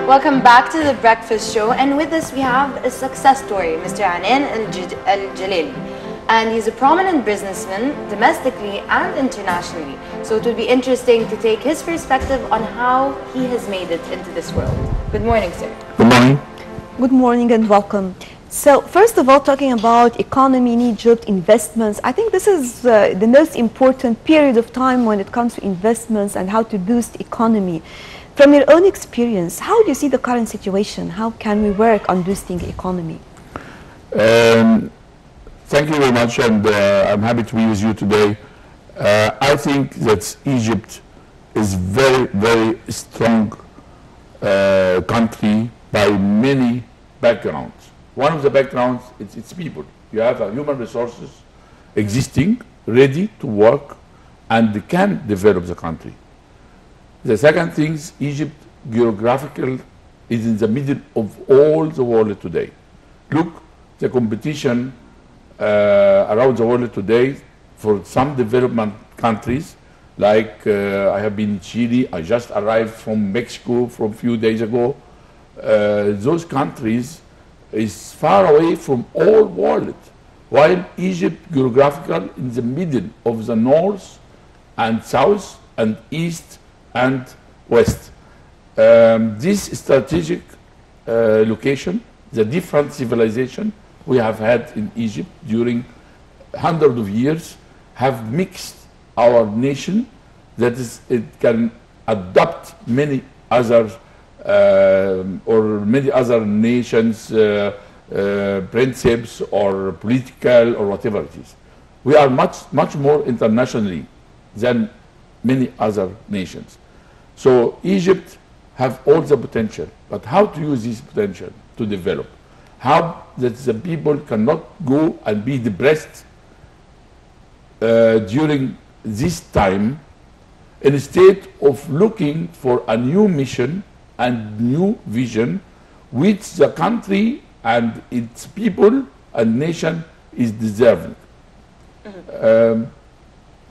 Welcome back to the Breakfast Show, and with us we have a success story, Mr. Enan Galaly. And he's a prominent businessman domestically and internationally. So it will be interesting to take his perspective on how he has made it into this world. Good morning, sir. Good morning. Good morning and welcome. So first of all, talking about economy in Egypt, investments, I think this is the most important period of time when it comes to investments and how to boost economy. From your own experience, how do you see the current situation? How can we work on boosting the economy? Thank you very much, and I'm happy to be with you today. I think that Egypt is very strong country by many backgrounds. One of the backgrounds is its people. You have human resources existing, ready to work, and they can develop the country. The second thing is Egypt geographical is in the middle of all the world today. Look, the competition around the world today for some development countries, like I have been in Chile, I just arrived from Mexico from a few days ago. Those countries is far away from all world, while Egypt geographical in the middle of the north and south and east and west. This strategic location, the different civilization we have had in Egypt during hundreds of years have mixed our nation, that is, it can adopt many other or many other nations' principles or political or whatever it is. We are much more internationally than many other nations. So Egypt have all the potential, but how to use this potential to develop? How that the people cannot go and be depressed during this time, instead of looking for a new mission and new vision which the country and its people and nation is deserving.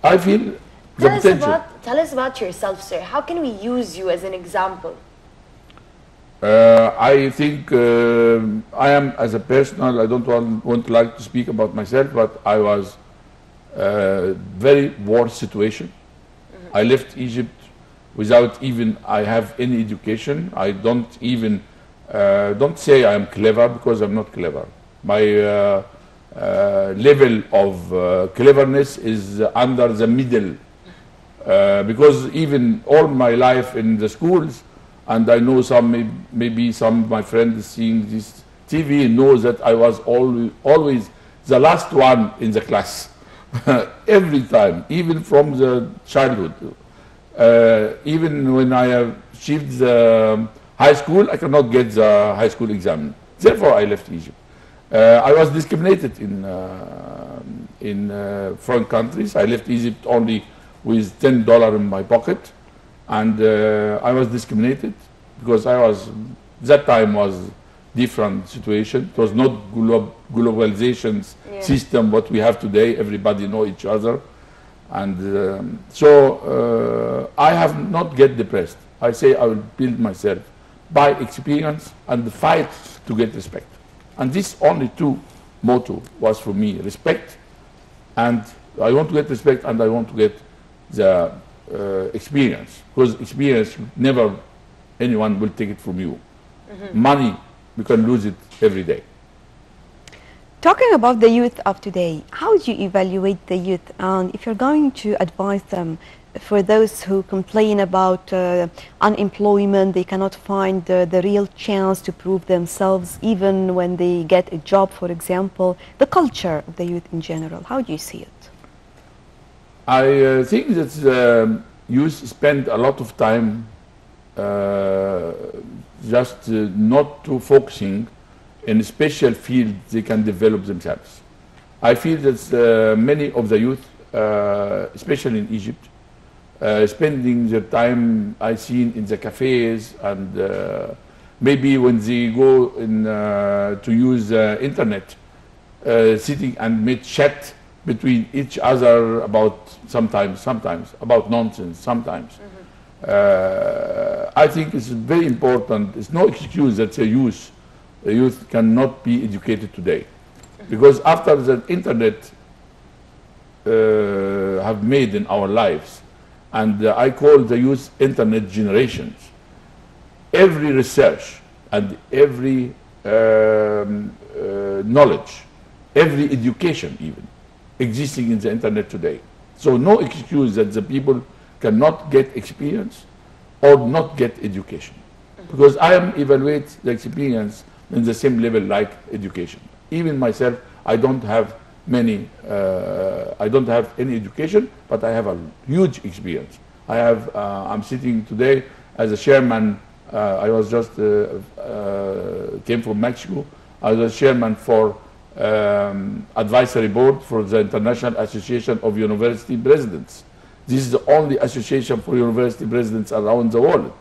I feel the potential. Tell us about yourself, sir. How can we use you as an example? I think I am, as a personal, I don't want to like to speak about myself, but I was very worse situation. I left Egypt without even I have any education. I don't even don't say I am clever, because I'm not clever. My level of cleverness is under the middle, because even all my life in the schools, and I know some, maybe some of my friends seeing this TV knows that I was always the last one in the class. Every time, even from the childhood. Even when I achieved the high school, I cannot get the high school exam. Therefore, I left Egypt. I was discriminated in foreign countries. I left Egypt only with $10 in my pocket, and I was discriminated because I was, that time was different situation. It was not globalization system what we have today. Everybody know each other. And so I have not get depressed. I say I will build myself by experience and fight to get respect. And this only two motto was for me: respect, and I want to get respect, and I want to get the experience, because experience never anyone will take it from you. Money, you can lose it every day. Talking about the youth of today, how do you evaluate the youth? And if you're going to advise them, for those who complain about unemployment, they cannot find the real chance to prove themselves even when they get a job, for example, the culture of the youth in general, how do you see it? I think that youth spend a lot of time just not to focusing in a special field they can develop themselves. I feel that many of the youth, especially in Egypt, spending their time I seen in the cafes, and maybe when they go in, to use internet, sitting and make chat between each other about sometimes about nonsense, sometimes. I think it's very important. It's no excuse that a youth cannot be educated today, because after the internet have made in our lives, and I call the youth internet generations. Every research and every knowledge, every education even, existing in the internet today. So no excuse that the people cannot get experience or not get education. Because I am evaluate the experience in the same level like education. Even myself, I don't have any education, but I have a huge experience. I'm sitting today as a chairman. I was just came from Mexico. I was a chairman for advisory board for the International Association of University Presidents. This is the only association for university presidents around the world.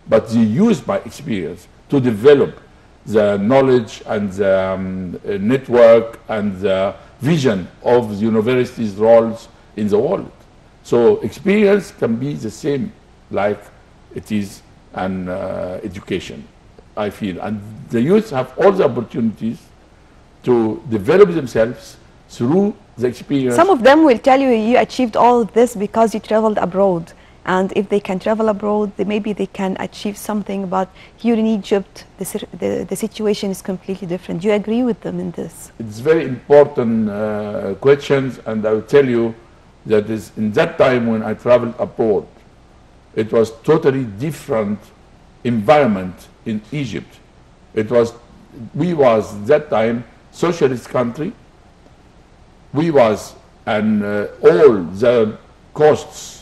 But they use my experience to develop the knowledge and the network and the vision of the university's roles in the world. So experience can be the same like it is an education, I feel. And the youth have all the opportunities to develop themselves through the experience. Some of them will tell you you achieved all of this because you traveled abroad. And if they can travel abroad, maybe they can achieve something. But here in Egypt, the situation is completely different. Do you agree with them in this? It's very important questions, and I will tell you that is in that time when I traveled abroad, it was totally different environment in Egypt. We was that time socialist country. We was, and all the coasts,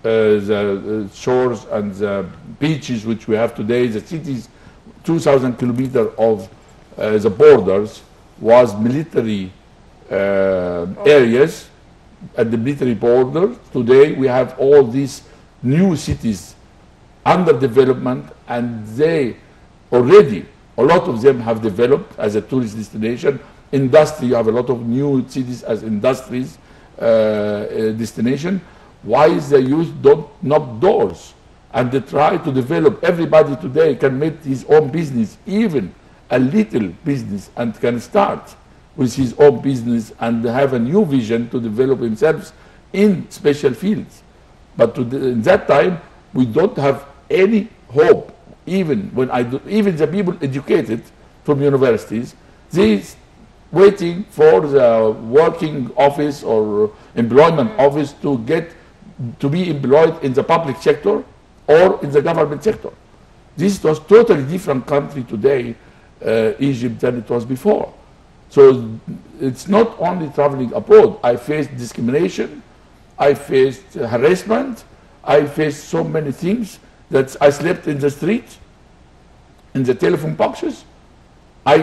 the shores and the beaches which we have today, the cities, 2,000 kilometers of the borders was military areas at the military border. Today we have all these new cities under development, and they already, a lot of them have developed as a tourist destination. Industry, you have a lot of new cities as industries destination. Why is the youth don't knock doors and they try to develop? Everybody today can make his own business, even a little business, and can start with his own business and have a new vision to develop himself in special fields. But in that time, we don't have any hope. Even even the people educated from universities, they waiting for the working office or employment office to be employed in the public sector or in the government sector. This was totally different country today, Egypt, than it was before. So it's not only traveling abroad. I faced discrimination, I faced harassment, I faced so many things that I slept in the street, in the telephone boxes. I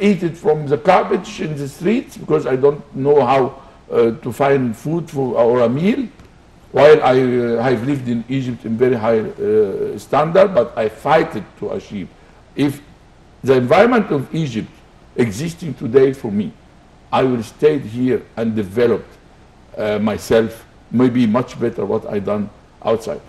eat it from the garbage in the streets because I don't know how to find food or a meal. While I've lived in Egypt in very high standard, but I fight it to achieve. If the environment of Egypt existing today for me, I will stay here and develop myself, maybe much better what I done outside.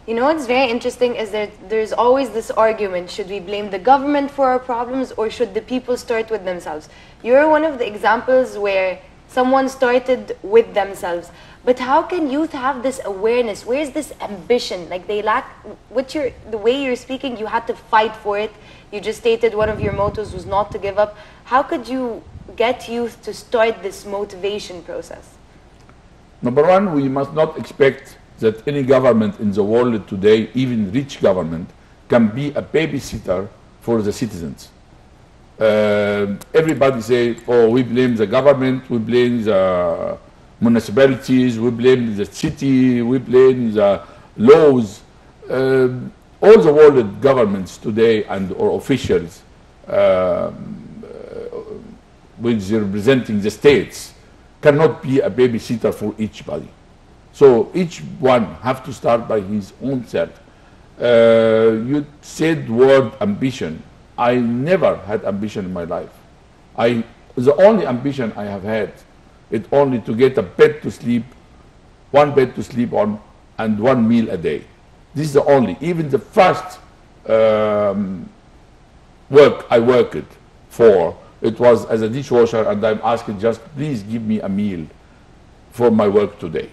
You know what's very interesting is that there's always this argument, should we blame the government for our problems or should the people start with themselves? You're one of the examples where someone started with themselves. But how can youth have this awareness? Where's this ambition? Like they lack, the way you're speaking, you had to fight for it. You just stated one of your mottos was not to give up. How could you get youth to start this motivation process? Number one, we must not expect that any government in the world today, even rich government, can be a babysitter for the citizens. Everybody say, oh, we blame the government, we blame the municipalities, we blame the city, we blame the laws. All the world governments today or officials which are representing the states cannot be a babysitter for eachbody. So each one have to start by his own self. You said word ambition. I never had ambition in my life. The only ambition I have had is only to get a bed to sleep, one bed to sleep on, and one meal a day. This is the only, even the first work I worked for, it was as a dishwasher, and I'm asking just please give me a meal for my work today.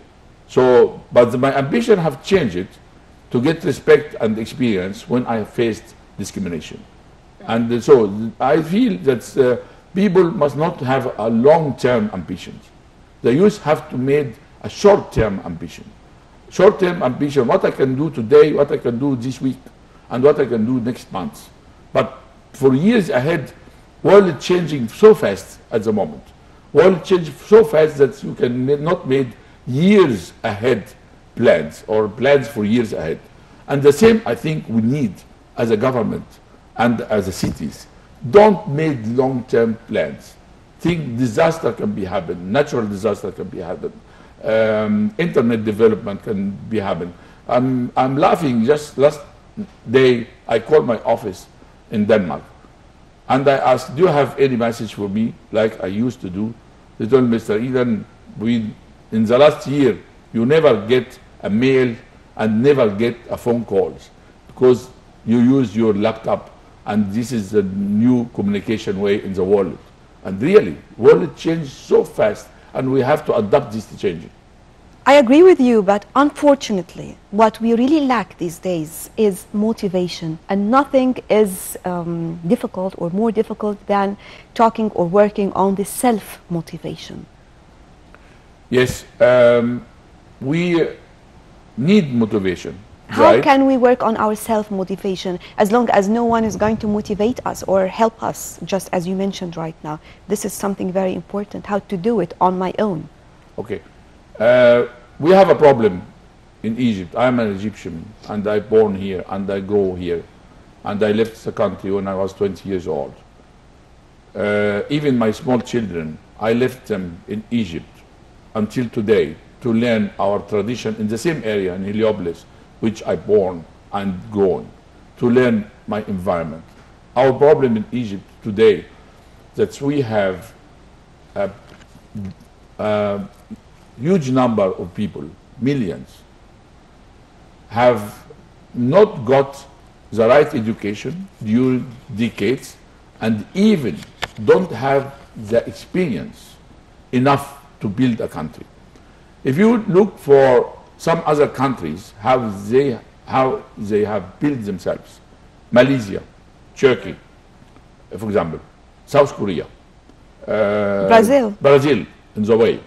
So, but my ambition have changed to get respect and experience when I faced discrimination. And so I feel that people must not have a long-term ambition. The youth have to make a short-term ambition. Short-term ambition, what I can do today, what I can do this week, and what I can do next month. But for years ahead, world is changing so fast at the moment. World change so fast that you can not make years ahead plans or plans for years ahead. And the same I think we need as a government and as a cities. Don't make long-term plans. Think disaster can be happen, natural disaster can be happen, internet development can be happen. I'm laughing. Just last day I called my office in Denmark and I asked, do you have any message for me like I used to do? They told me, Mr. Enan, in the last year you never get a mail and never get a phone calls because you use your laptop, and this is the new communication way in the world. And really, world changes so fast, and we have to adapt this to changing. I agree with you, but unfortunately, what we really lack these days is motivation, and nothing is difficult or more difficult than talking or working on the self-motivation. Yes, we need motivation. How right? can we work on our self-motivation as long as no one is going to motivate us or help us, just as you mentioned right now? This is something very important, how to do it on my own. Okay. We have a problem in Egypt. I'm an Egyptian, and I born here, and I grow here, and I left the country when I was 20 years old. Even my small children, I left them in Egypt until today to learn our tradition in the same area in Heliopolis, which I born and grown, to learn my environment. Our problem in Egypt today that we have a huge number of people, millions, have not got the right education during decades and even don't have the experience enough to build a country. If you look for some other countries, how they have built themselves, Malaysia, Turkey, for example, South Korea, Brazil in the way.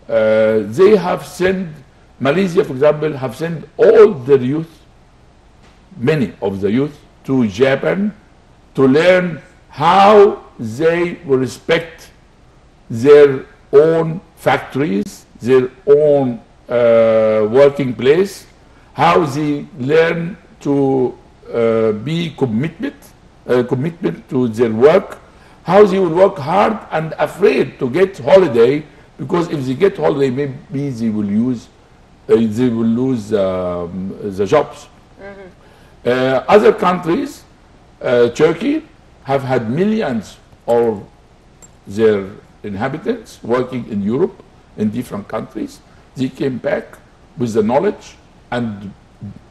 They have sent, Malaysia, for example, have sent all their youth, many of the youth, to Japan to learn how they will respect their own factories, their own working place, how they learn to be committed to their work, how they will work hard and afraid to get holiday, because if they get holiday, maybe they will lose the jobs. Mm-hmm. Other countries, Turkey, have had millions of their inhabitants working in Europe, in different countries. They came back with the knowledge and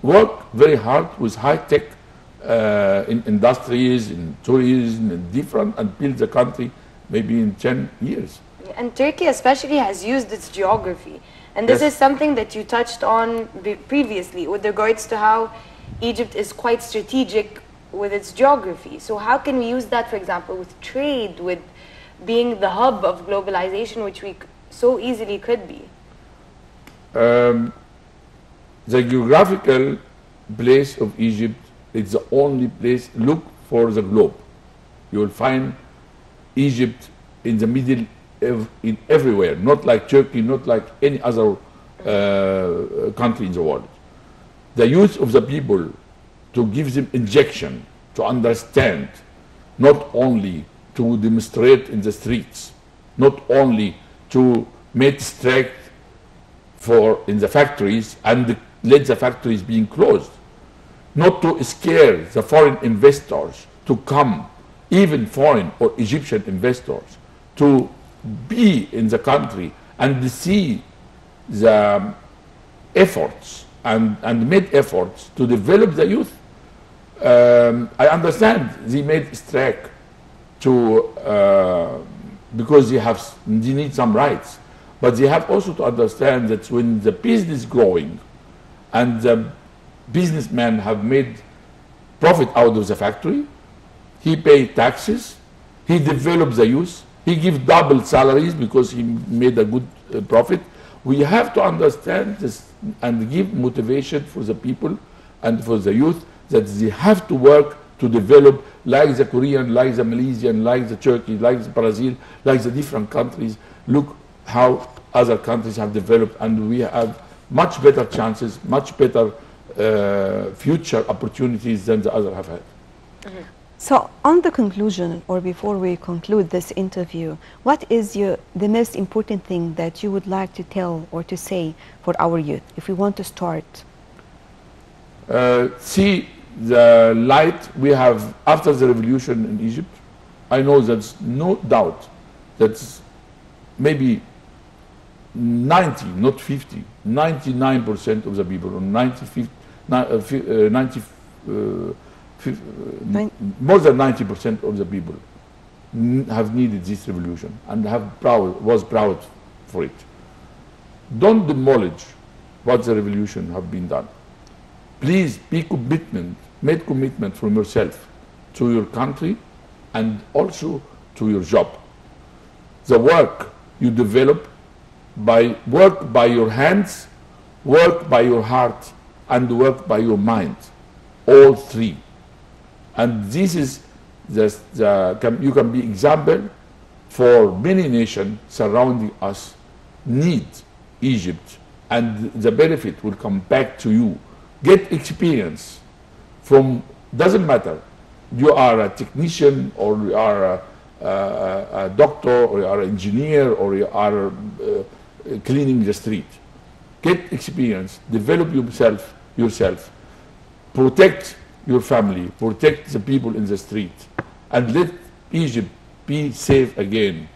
work very hard with high-tech in industries, in tourism, and different, and build the country maybe in 10 years. And Turkey especially has used its geography. And this is something that you touched on previously with regards to how Egypt is quite strategic with its geography. So how can we use that, for example, with trade, with being the hub of globalization, which we so easily could be? The geographical place of Egypt is the only place. Look for the globe. You will find Egypt in the middle, in everywhere. Not like Turkey, not like any other country in the world. The youth of the people, to give them injection, to understand, not only to demonstrate in the streets, not only to make strike in the factories and let the factories being closed, not to scare the foreign investors to come, even foreign or Egyptian investors, to be in the country and see the efforts and made efforts to develop the youth. I understand they made strike to because they need some rights, but they have also to understand that when the business is growing and the businessmen have made profit out of the factory, he paid taxes, he developed the youth, he gives double salaries because he made a good profit. We have to understand this and give motivation for the people and for the youth that they have to work to develop, like the Korean, like the Malaysian, like the Turkey, like the Brazil, like the different countries. Look how other countries have developed, and we have much better chances, much better future opportunities than the others have had. Mm-hmm. So on the conclusion, or before we conclude this interview, what is the most important thing that you would like to tell or to say for our youth, if we want to start? See the light we have after the revolution in Egypt. I know there's no doubt that maybe 90, not 50, 99% of the people, or more than 90% of the people have needed this revolution and was proud for it. Don't demolish what the revolution have been done. Please make commitment from yourself to your country and also to your job. The work you develop work by your hands, work by your heart, and work by your mind. All three. And this is you can be example for many nations surrounding us need Egypt, and the benefit will come back to you. Get experience from, doesn't matter, you are a technician or you are a doctor or you are an engineer or you are cleaning the street. Get experience, develop yourself, protect your family, protect the people in the street, and let Egypt be safe again,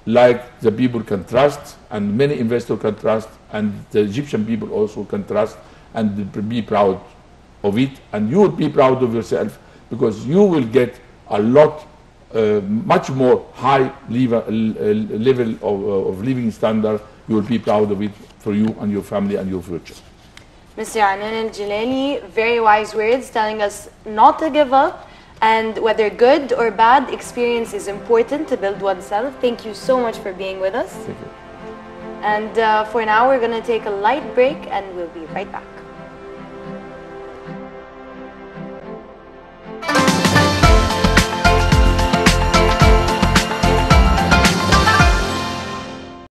like the people can trust and many investors can trust, and the Egyptian people also can trust and be proud of it, and you will be proud of yourself because you will get a lot much more high level of living standard. You will be proud of it for you and your family and your future. Mr. Enan Galaly, very wise words telling us not to give up, and whether good or bad, experience is important to build oneself. Thank you so much for being with us. Thank you. And for now, we're going to take a light break and we'll be right back.